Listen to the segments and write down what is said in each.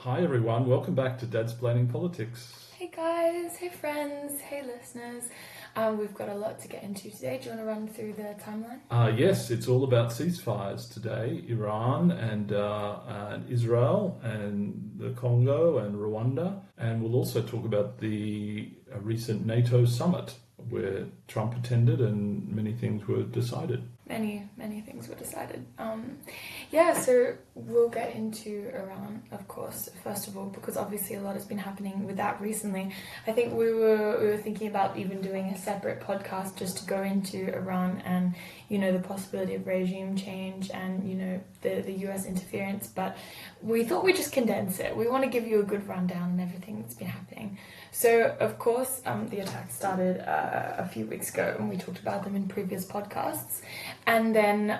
Hi everyone, welcome back to Dad's Planning Politics. Hey guys, hey friends, hey listeners. We've got a lot to get into today. Do you want to run through the timeline? Yes, it's all about ceasefires today. Iran and Israel and the Congo and Rwanda. And we'll also talk about the recent Nato summit where Trump attended and many things were decided. Many things were decided. So we'll get into Iran, of course, first of all, because obviously a lot has been happening with that recently. I think we were thinking about even doing a separate podcast just to go into Iran and, the possibility of regime change and, the US interference, but we thought we'd just condense it. We want to give you a good rundown on everything that's been happening. So, of course, the attack started a few weeks ago, and we talked about them in previous podcasts. And then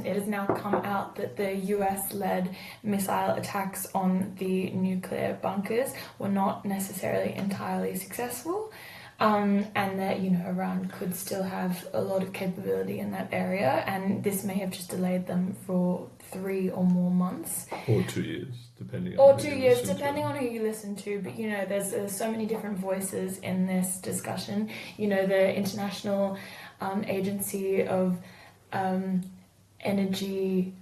it has now come out that the US-led missile attacks on the nuclear bunkers were not necessarily entirely successful. And that, Iran could still have a lot of capability in that area, and this may have just delayed them for 3 or more months. Or 2 years, depending on who you listen to. But, there's so many different voices in this discussion. The International Agency of Atomic Energy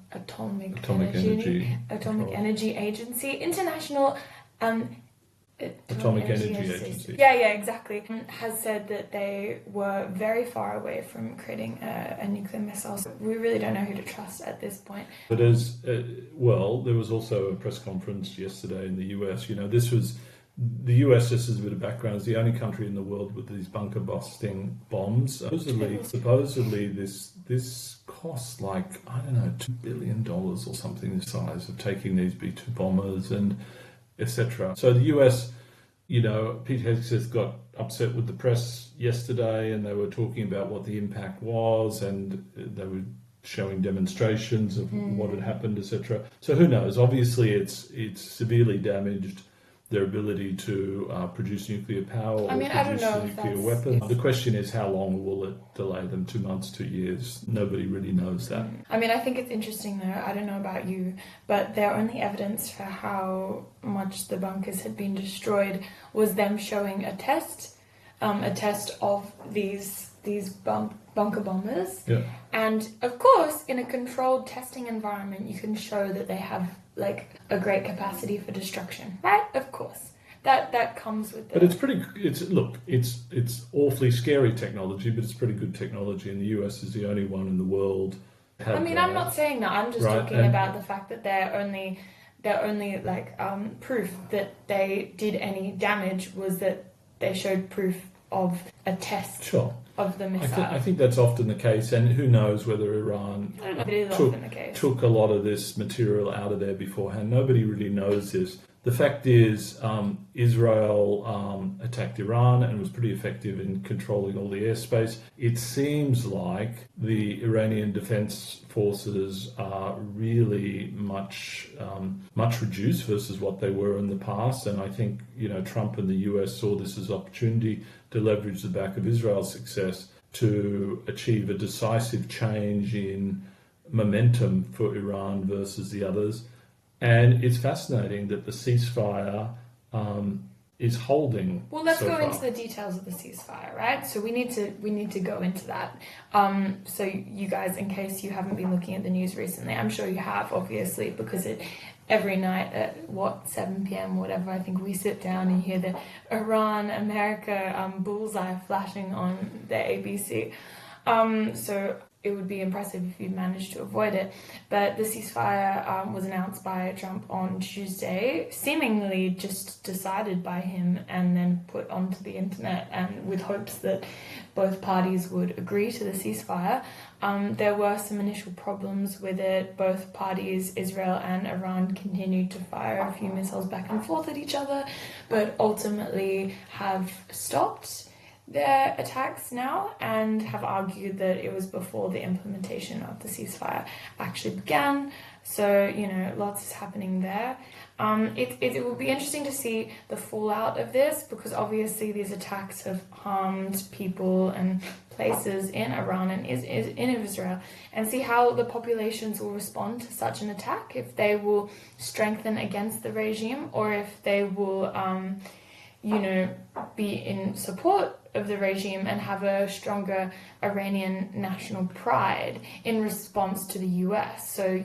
Agency, International Atomic Energy Agency. Yeah, exactly. Has said that they were very far away from creating a nuclear missile. So we really don't know who to trust at this point. But there was also a press conference yesterday in the US. The US, just as a bit of background, is the only country in the world with these bunker busting bombs. Supposedly this costs $2 billion or something the size of taking these B-2 bombers and etc. So the US, Pete Hegseth got upset with the press yesterday, and they were talking about what the impact was, and they were showing demonstrations of what had happened, etc. So who knows? Obviously, it's severely damaged their ability to produce nuclear power or produce a nuclear weapon. The question is, how long will it delay them? 2 months, 2 years? Nobody really knows that. I think it's interesting though, I don't know about you, but their only evidence for how much the bunkers had been destroyed was them showing a test of these bunker bombers. Yeah. And of course, in a controlled testing environment, you can show that they have a great capacity for destruction, right? Of course, that comes with it. But it's awfully scary technology, but it's pretty good technology, and the US is the only one in the world. I'm not saying that. I'm just talking about the fact that they're only proof that they did any damage was that they showed proof of a test. Sure. Of the missile. I think that's often the case, and who knows whether Iran took a lot of this material out of there beforehand. Nobody really knows this. The fact is, Israel attacked Iran and was pretty effective in controlling all the airspace. It seems like the Iranian defense forces are really much reduced versus what they were in the past. And I think, Trump and the US saw this as opportunity to leverage the back of Israel's success to achieve a decisive change in momentum for Iran versus the others. And it's fascinating that the ceasefire is holding. Well, let's go into the details of the ceasefire, right? So we need to go into that. So you guys, in case you haven't been looking at the news recently, I'm sure you have, obviously, because every night at 7 p.m. whatever, I think we sit down and hear the Iran-America bullseye flashing on the ABC. So it would be impressive if you managed to avoid it. But the ceasefire was announced by Trump on Tuesday, seemingly just decided by him and then put onto the internet, and with hopes that both parties would agree to the ceasefire. There were some initial problems with it. Both parties, Israel and Iran, continued to fire a few missiles back and forth at each other, but ultimately have stopped. their attacks now and have argued that it was before the implementation of the ceasefire actually began. So, lots is happening there. It will be interesting to see the fallout of this, because obviously these attacks have harmed people and places in Iran and in Israel, and see how the populations will respond to such an attack, if they will strengthen against the regime or if they will, be in support of the regime and have a stronger Iranian national pride in response to the US. So,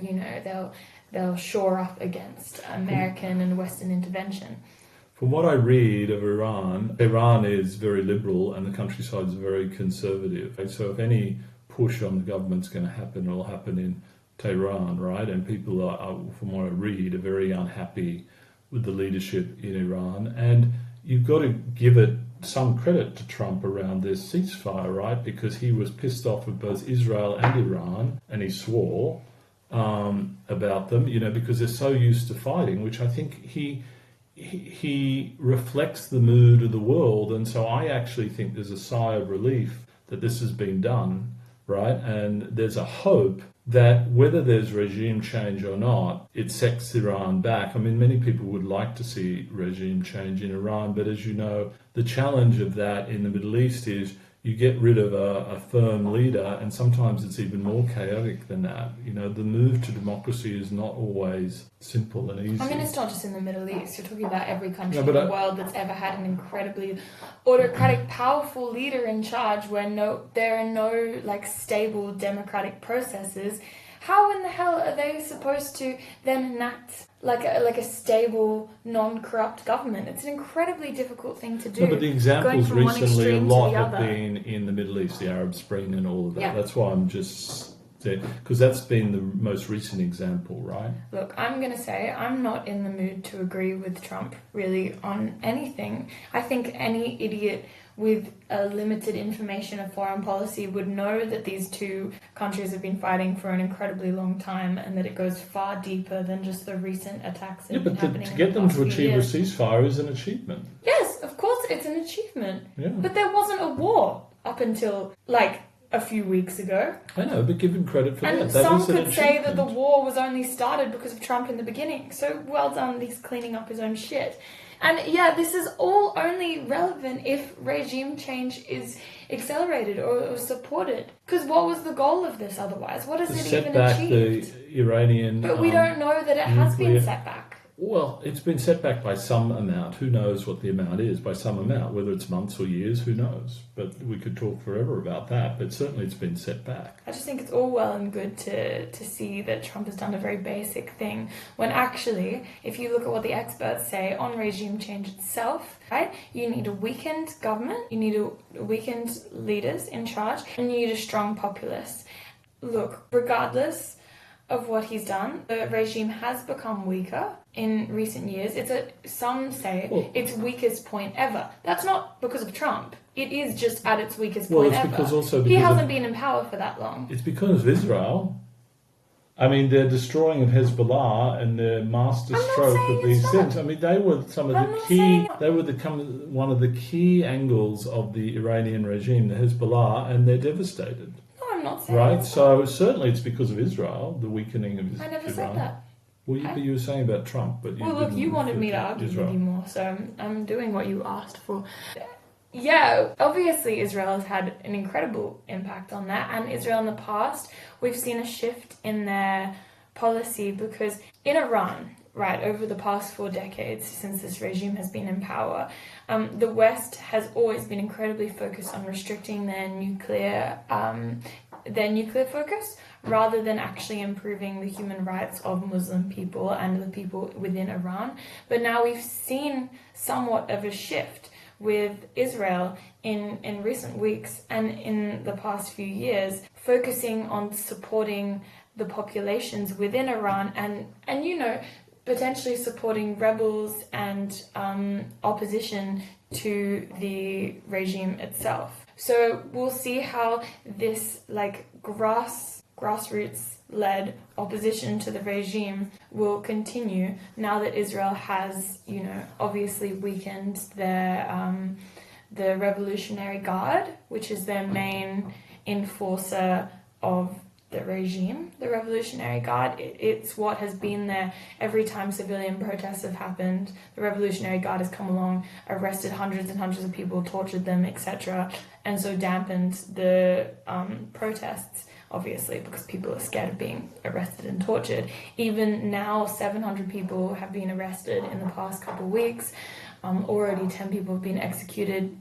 they'll shore up against American and Western intervention. From what I read of Iran is very liberal and the countryside is very conservative. So if any push on the government's going to happen, it'll happen in Tehran, right? And people are, from what I read, are very unhappy with the leadership in Iran. And you've got to give it some credit to Trump around this ceasefire, right? Because he was pissed off with both Israel and Iran, and he swore about them, because they're so used to fighting, which I think he reflects the mood of the world. And so I actually think there's a sigh of relief that this has been done, right? And there's a hope that whether there's regime change or not, it sets Iran back. I mean, many people would like to see regime change in Iran, but as you know, the challenge of that in the Middle East is you get rid of a firm leader, and sometimes it's even more chaotic than that. The move to democracy is not always simple and easy. I mean, it's not just in the Middle East. You're talking about every country in the world that's ever had an incredibly autocratic, powerful leader in charge, where there are no stable democratic processes. How in the hell are they supposed to then enact like a stable, non-corrupt government? It's an incredibly difficult thing to do. No, but the examples recently, a lot have been in the Middle East, the Arab Spring and all of that. Yeah. That's why I'm just saying, because that's been the most recent example, right? Look, I'm going to say I'm not in the mood to agree with Trump, really, on anything. I think any idiot with limited information of foreign policy would know that these two countries have been fighting for an incredibly long time, and that it goes far deeper than just the recent attacks that have been happening. To get them to achieve a ceasefire is an achievement. Yes, of course it's an achievement. Yeah. But there wasn't a war up until a few weeks ago. I know, but give him credit for that. And some could say that the war was only started because of Trump in the beginning. So well done, he's cleaning up his own shit. And this is all only relevant if regime change is accelerated or supported. Because what was the goal of this otherwise? What has it even achieved? Set back the Iranian... But we don't know that it has been set back. Well, it's been set back by some amount. Who knows what the amount is by some amount? Whether it's months or years, who knows? But we could talk forever about that. But certainly it's been set back. I just think it's all well and good to see that Trump has done a very basic thing, when actually, if you look at what the experts say on regime change itself, right? You need a weakened government, you need a weakened leaders in charge, and you need a strong populace. Look, regardless of what he's done, the regime has become weaker in recent years. Some say its weakest point ever. That's not because of Trump. It is just at its weakest point ever. Because he hasn't been in power for that long. It's because of Israel. I mean, their destroying of Hezbollah and their master stroke of these things. I mean, they were some of the key. They were one of the key angles of the Iranian regime, the Hezbollah, and they're devastated. I'm not saying right, so certainly it's because of Israel, the weakening of Israel. I never said that. Well, you were saying about Trump, but you wanted me to argue with you more, so I'm doing what you asked for. Yeah, obviously Israel has had an incredible impact on that, and Israel in the past, we've seen a shift in their policy, because in Iran, right, over the past 4 decades since this regime has been in power, the West has always been incredibly focused on restricting their nuclear focus, rather than actually improving the human rights of Muslim people and the people within Iran. But now we've seen somewhat of a shift with Israel in recent weeks and in the past few years, focusing on supporting the populations within Iran and potentially supporting rebels and opposition to the regime itself. So we'll see how this grassroots-led opposition to the regime will continue now that Israel has, obviously weakened their the Revolutionary Guard, which is their main enforcer of the regime. The Revolutionary Guard, it's what has been there every time civilian protests have happened. The Revolutionary Guard has come along, arrested hundreds and hundreds of people, tortured them, etc., and so dampened the protests, obviously, because people are scared of being arrested and tortured. Even now, 700 people have been arrested in the past couple of weeks. Already 10 people have been executed,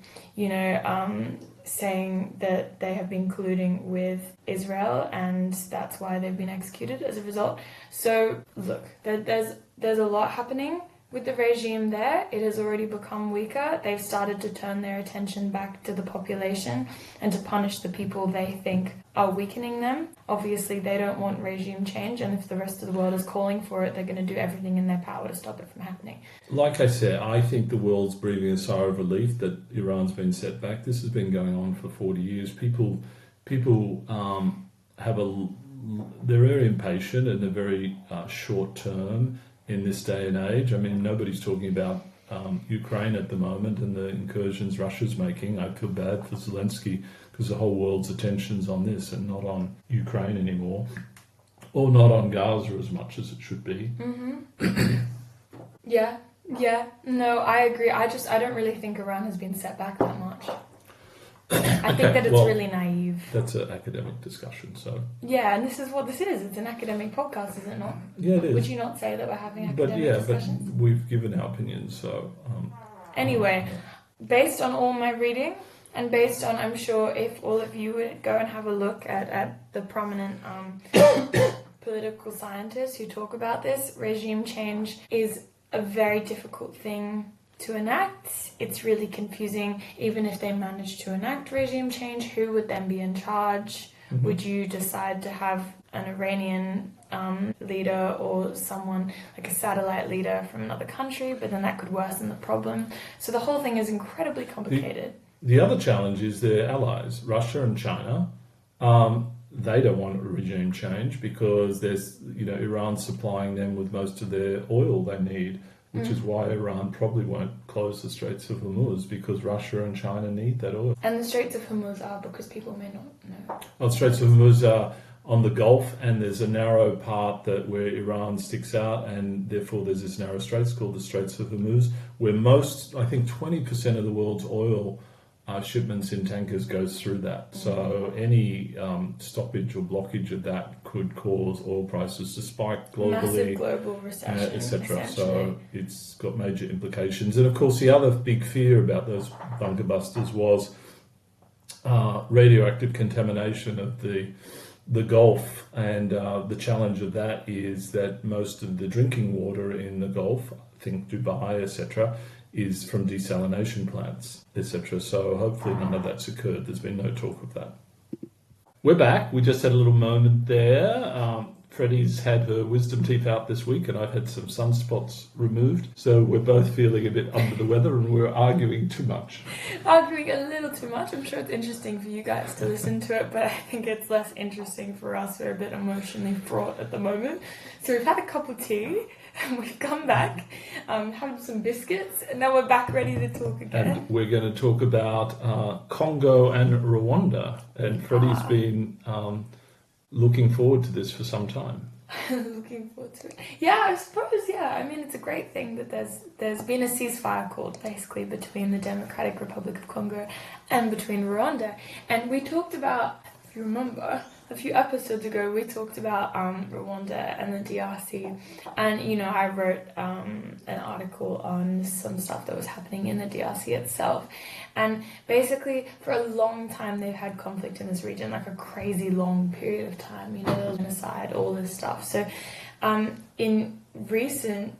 saying that they have been colluding with Israel, and that's why they've been executed as a result. So, look, there's a lot happening with the regime there. It has already become weaker. They've started to turn their attention back to the population and to punish the people they think are weakening them. Obviously, they don't want regime change, and if the rest of the world is calling for it, they're going to do everything in their power to stop it from happening. Like I said, I think the world's breathing a sigh of relief that Iran's been set back. This has been going on for 40 years. People they're very impatient and they're very short term in this day and age. I mean, nobody's talking about Ukraine at the moment and the incursions Russia's making. I feel bad for Zelensky because the whole world's attention's on this and not on Ukraine anymore, or not on Gaza as much as it should be. Mm-hmm. Yeah. No, I agree. I don't really think Iran has been set back that much. I think that it's really naive. That's an academic discussion, so... Yeah, and this is what this is. It's an academic podcast, is it not? Yeah, it is. Would you not say that we're having academic discussions? But we've given our opinions, so... Anyway, based on all my reading, and based on, I'm sure, if all of you would go and have a look at the prominent political scientists who talk about this, regime change is a very difficult thing to enact. It's really confusing. Even if they manage to enact regime change, who would then be in charge? Mm-hmm. Would you decide to have an Iranian leader or someone like a satellite leader from another country? But then that could worsen the problem. So the whole thing is incredibly complicated. The other challenge is their allies, Russia and China. They don't want a regime change because there's, Iran supplying them with most of their oil they need, which is why Iran probably won't close the Straits of Hormuz, because Russia and China need that oil. And the Straits of Hormuz are, because people may not know. Well, the Straits of Hormuz are on the Gulf, and there's a narrow part where Iran sticks out, and therefore there's this narrow straits called the Straits of Hormuz, where I think 20% of the world's oil shipments in tankers goes through that. So any stoppage or blockage of that could cause oil prices to spike globally. Massive global recession, etc. So it's got major implications. And of course, the other big fear about those bunker busters was radioactive contamination of the Gulf. And the challenge of that is that most of the drinking water in the Gulf, I think Dubai, etc., is from desalination plants, etc. So hopefully none of that's occurred. There's been no talk of that. We're back. We just had a little moment there. Freddie's had her wisdom teeth out this week, and I've had some sunspots removed. So we're both feeling a bit under the weather, and we're arguing too much. Arguing a little too much. I'm sure it's interesting for you guys to listen to it, but I think it's less interesting for us. We're a bit emotionally fraught at the moment. So we've had a cup of tea, and we've come back, having some biscuits, and now we're back ready to talk again. And we're going to talk about Congo and Rwanda. And Freddie's been looking forward to this for some time. Looking forward to it. Yeah, I suppose, yeah. I mean, it's a great thing that there's been a ceasefire called, basically, between the Democratic Republic of Congo and between Rwanda. And we talked about, if you remember, a few episodes ago, we talked about Rwanda and the DRC. And, I wrote an article on some stuff that was happening in the DRC itself. And basically, for a long time, they've had conflict in this region, like a crazy long period of time. There was genocide, all this stuff. So, in recent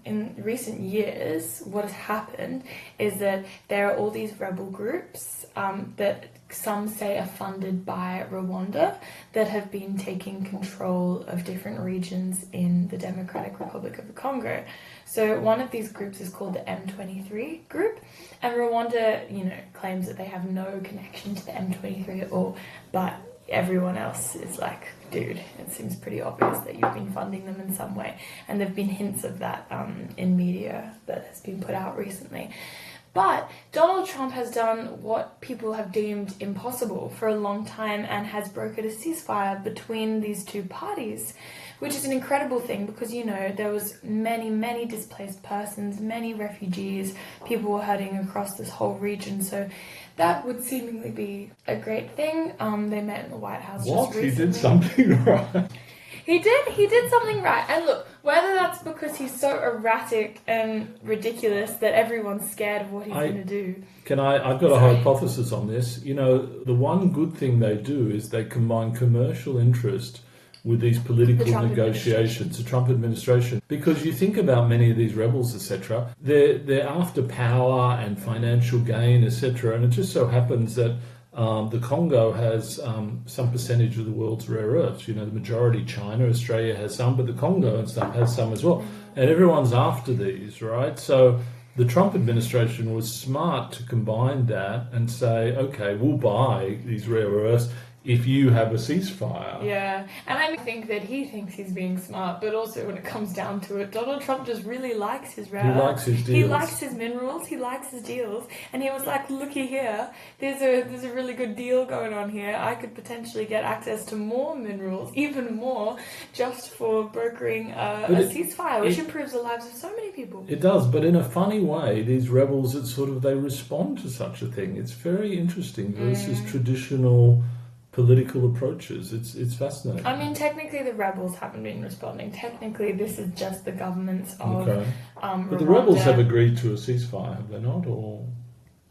years, what has happened is that there are all these rebel groups that some say are funded by Rwanda that have been taking control of different regions in the Democratic Republic of the Congo. So one of these groups is called the M23 group, and Rwanda, claims that they have no connection to the M23 at all, but everyone else is like, dude, it seems pretty obvious that you've been funding them in some way. And there have been hints of that in media that has been put out recently. But Donald Trump has done what people have deemed impossible for a long time and has brokered a ceasefire between these two parties, which is an incredible thing because, you know, there was many displaced persons, many refugees, people were hurting across this whole region. So that would seemingly be a great thing. They met in the White House just recently. He did something right. He did something right. And look, whether that's because he's so erratic and ridiculous that everyone's scared of what he's going to do. I've got a hypothesis on this. You know, the one good thing they do is they combine commercial interest with these political negotiations, the Trump administration. Because you think about many of these rebels, etc., they're after power and financial gain, etc. And it just so happens that the Congo has some percentage of the world's rare earths. You know, the majority China, Australia has some, but the Congo and stuff has some as well. And everyone's after these, right? So the Trump administration was smart to combine that and say, okay, we'll buy these rare earths if you have a ceasefire. Yeah, and I think that he thinks he's being smart, but also when it comes down to it, Donald Trump just really likes his rare earths. He likes his deals. He likes his minerals, he likes his deals, and he was like, looky here, there's a really good deal going on here. I could potentially get access to more minerals, even more, just for brokering a ceasefire, which improves the lives of so many people. It does, but in a funny way, these rebels, it's sort of, they respond to such a thing. It's very interesting versus traditional political approaches. It's fascinating. I mean, technically the rebels haven't been responding. Technically this is just the governments of But Rwanda. the rebels have agreed to a ceasefire, have they not? Or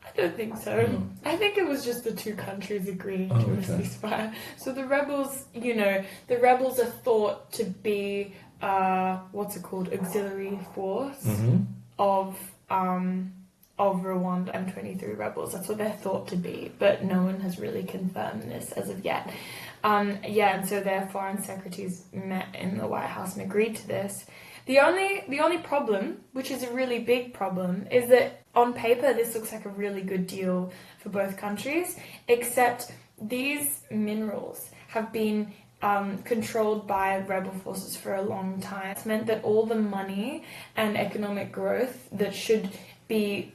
I don't think so. No. I think it was just the two countries agreeing to a ceasefire. So the rebels, you know, the rebels are thought to be auxiliary force of Rwanda M23 rebels. That's what they're thought to be, but no one has really confirmed this as of yet. And so their foreign secretaries met in the White House and agreed to this. The only problem, which is a really big problem, is that on paper this looks like a really good deal for both countries, except these minerals have been controlled by rebel forces for a long time. It's meant that all the money and economic growth that should be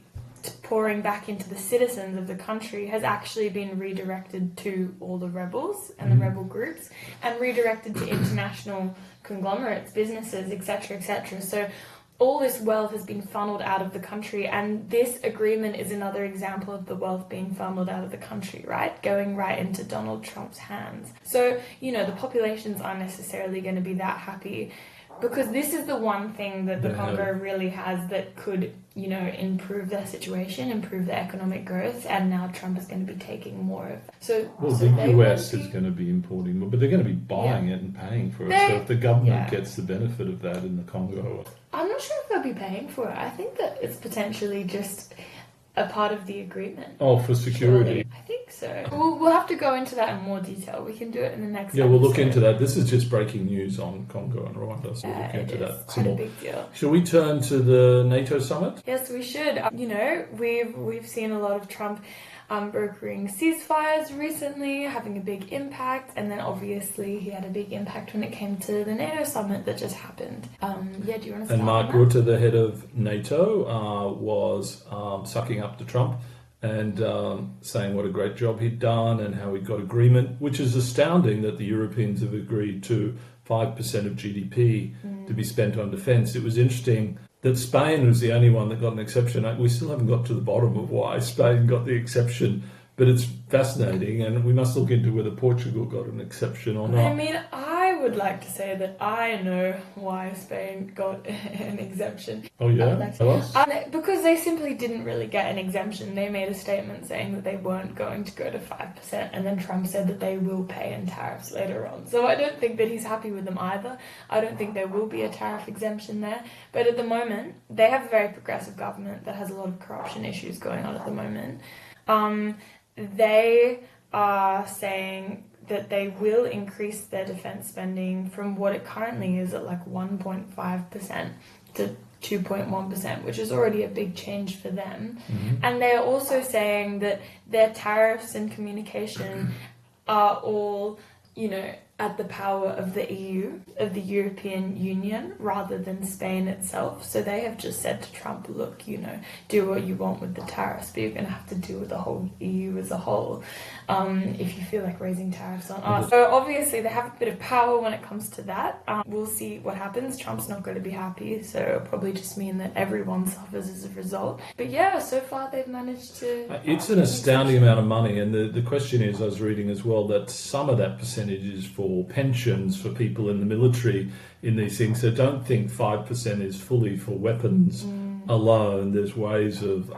pouring back into the citizens of the country has actually been redirected to all the rebels and the rebel groups and redirected to international conglomerates, businesses, etc., etc. So all this wealth has been funneled out of the country, and this agreement is another example of the wealth being funneled out of the country, right? Going right into Donald Trump's hands. So, you know, the populations aren't necessarily going to be that happy, because this is the one thing that the Congo really has that could, you know, improve their situation, improve their economic growth, and now Trump is going to be taking more of it. The US is going to be importing more, but they're going to be buying it and paying for it. So if the government gets the benefit of that in the Congo... I'm not sure if they'll be paying for it. I think that it's potentially just a part of the agreement. Oh, for security. Surely. I think so. We'll have to go into that in more detail. We can do it in the next episode. We'll look into that. This is just breaking news on Congo and Rwanda, so we'll look into that. It's quite a big deal. Shall we turn to the NATO summit? Yes, we should. You know, we've seen a lot of Trump brokering ceasefires recently, having a big impact, and then obviously he had a big impact when it came to the NATO summit that just happened. Do you want to start? And Mark Rutte, the head of NATO, was sucking up to Trump and saying what a great job he'd done and how he got agreement, which is astounding that the Europeans have agreed to 5% of GDP to be spent on defence. It was interesting that Spain was the only one that got an exception. We still haven't got to the bottom of why Spain got the exception, but it's fascinating, and we must look into whether Portugal got an exception or not. I mean, I would like to say that I know why Spain got an exemption. Oh yeah? Tell us. Because they simply didn't really get an exemption. They made a statement saying that they weren't going to go to 5%, and then Trump said that they will pay in tariffs later on. So I don't think that he's happy with them either. I don't think there will be a tariff exemption there. But at the moment, they have a very progressive government that has a lot of corruption issues going on at the moment. They are saying that they will increase their defense spending from what it currently is at like 1.5% to 2.1%, which is already a big change for them. And they're also saying that their tariffs and communication are all, you know, at the power of the EU, of the European Union, rather than Spain itself. So they have just said to Trump, look, do what you want with the tariffs, but you're going to have to deal with the whole EU as a whole if you feel like raising tariffs on us. So obviously they have a bit of power when it comes to that. We'll see what happens. Trump's not going to be happy, so it'll probably just mean that everyone suffers as a result. But yeah, so far they've managed to... It's an astounding amount of money, and the question is, I was reading as well, that some of that percentage is for pensions for people in the military in these things. So don't think 5% is fully for weapons alone. There's ways of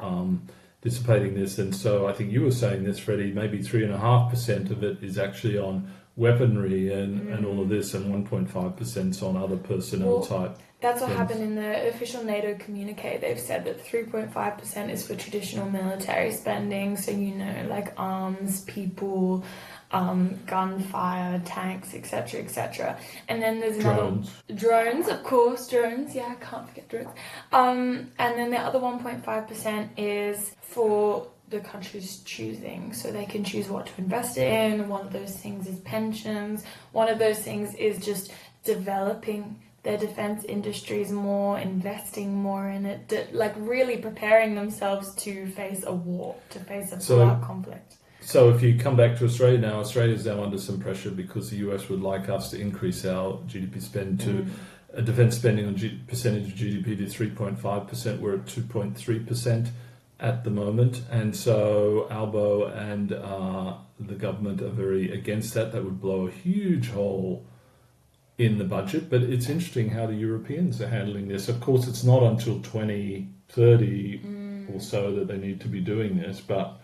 dissipating this, and so I think you were saying this, Freddie, maybe 3.5% of it is actually on weaponry and all of this, and 1.5% is on other personnel type. That's what happened in the official NATO communique. They've said that 3.5% is for traditional military spending, so like arms, people, gunfire, tanks, etc., etc. And then there's drones, of course, drones. Yeah, I can't forget drones. And then the other 1.5% is for the country's choosing, so they can choose what to invest in. One of those things is pensions. One of those things is just developing their defense industries more, investing more in it, like really preparing themselves to face a war, to face a full-out conflict. So if you come back to Australia now, Australia's now under some pressure because the US would like us to increase our GDP spend to defence spending on percentage of GDP to 3.5%. We're at 2.3% at the moment, and so Albo and the government are very against that. That would blow a huge hole in the budget. But it's interesting how the Europeans are handling this. Of course, it's not until 2030 or so that they need to be doing this, but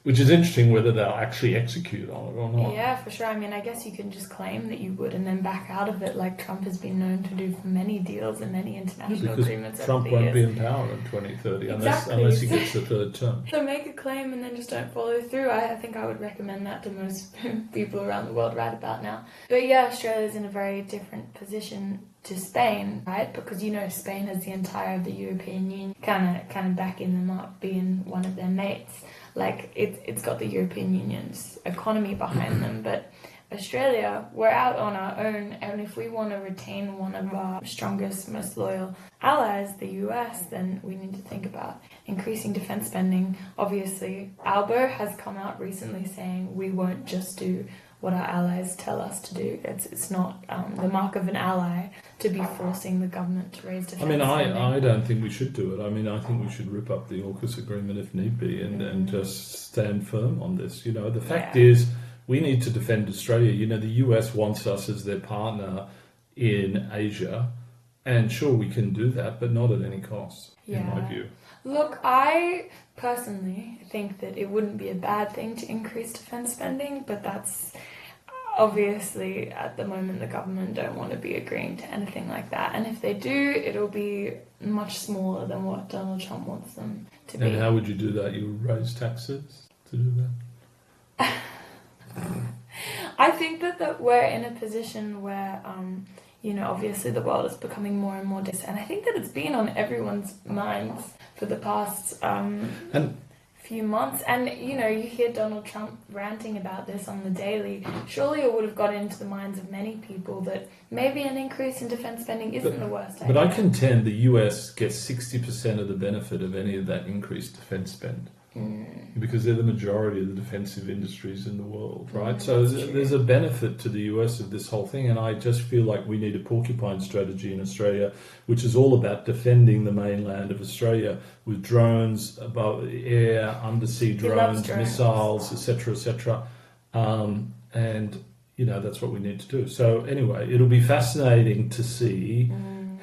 which is interesting whether they'll actually execute on it or not. Yeah, for sure. I mean, I guess you can just claim that you would and then back out of it, like Trump has been known to do for many deals and many international agreements. Trump won't be in power in 2030 unless he gets the third term. So make a claim and then just don't follow through. I think I would recommend that to most people around the world right about now. But yeah, Australia's in a very different position to Spain, right? Because Spain has the entire of the European Union kind of backing them up, being one of their mates. Like it's got the European Union's economy behind them, but Australia, we're out on our own, and if we want to retain one of our strongest, most loyal allies, the US, then we need to think about increasing defense spending. Obviously, Albo has come out recently saying we won't just do what our allies tell us to do. It's not the mark of an ally to be forcing the government to raise defense spending. I don't think we should do it. I mean, I think we should rip up the AUKUS agreement if need be and just stand firm on this. The fact is, we need to defend Australia. The US wants us as their partner in Asia, and sure, we can do that, but not at any cost, in my view. Look, I personally think that it wouldn't be a bad thing to increase defense spending, but that's obviously at the moment the government don't want to be agreeing to anything like that. And if they do, it'll be much smaller than what Donald Trump wants them to be. And how would you do that? You would raise taxes to do that? I think that we're in a position where obviously the world is becoming more and more distant. And I think that it's been on everyone's minds for the past few months. And, you hear Donald Trump ranting about this on the daily. Surely it would have got into the minds of many people that maybe an increase in defense spending isn't the worst idea. But I contend the US gets 60% of the benefit of any of that increased defense spend. Because they're the majority of the defensive industries in the world, right? So there's a benefit to the US of this whole thing, and I just feel like we need a porcupine strategy in Australia, which is all about defending the mainland of Australia with drones, above air, undersea drones, missiles, etc., and that's what we need to do. So anyway, it'll be fascinating to see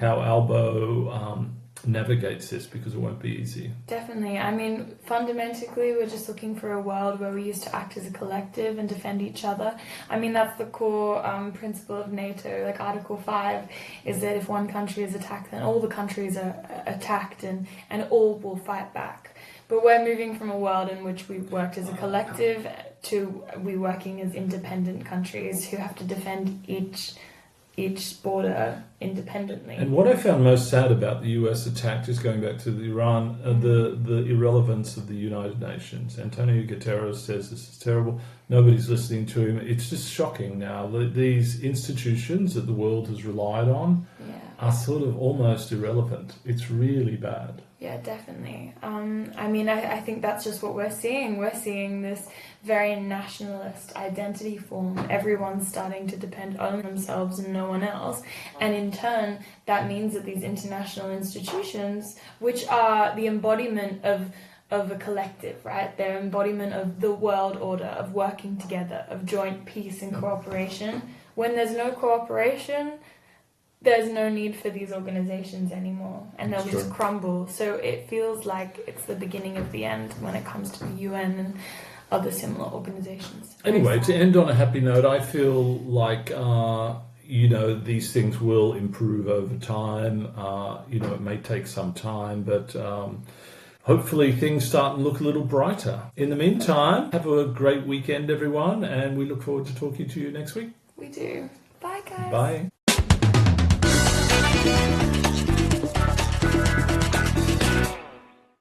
how Albo navigates this, because it won't be easy. Definitely. I mean, fundamentally, we're just looking for a world where we used to act as a collective and defend each other. I mean, that's the core principle of NATO. Like Article 5 is that if one country is attacked, then all the countries are attacked and all will fight back. But we're moving from a world in which we worked as a collective to we working as independent countries who have to defend each each border independently. And what I found most sad about the US attack, just going back to the Iran, the irrelevance of the United Nations. Antonio Guterres says this is terrible. Nobody's listening to him. It's just shocking now that these institutions that the world has relied on are sort of almost irrelevant. It's really bad. Yeah, definitely. I mean, I think that's just what we're seeing. We're seeing this very nationalist identity form. Everyone's starting to depend on themselves and no one else. And in turn, that means that these international institutions, which are the embodiment of a collective, right? They're embodiment of the world order, of working together, of joint peace and cooperation. When there's no cooperation, there's no need for these organizations anymore, and they'll just crumble. So it feels like it's the beginning of the end when it comes to the UN and other similar organizations. Anyway, to end on a happy note, I feel like these things will improve over time. It may take some time, but hopefully things start to look a little brighter. In the meantime, have a great weekend, everyone, and we look forward to talking to you next week. We do. Bye, guys. Bye.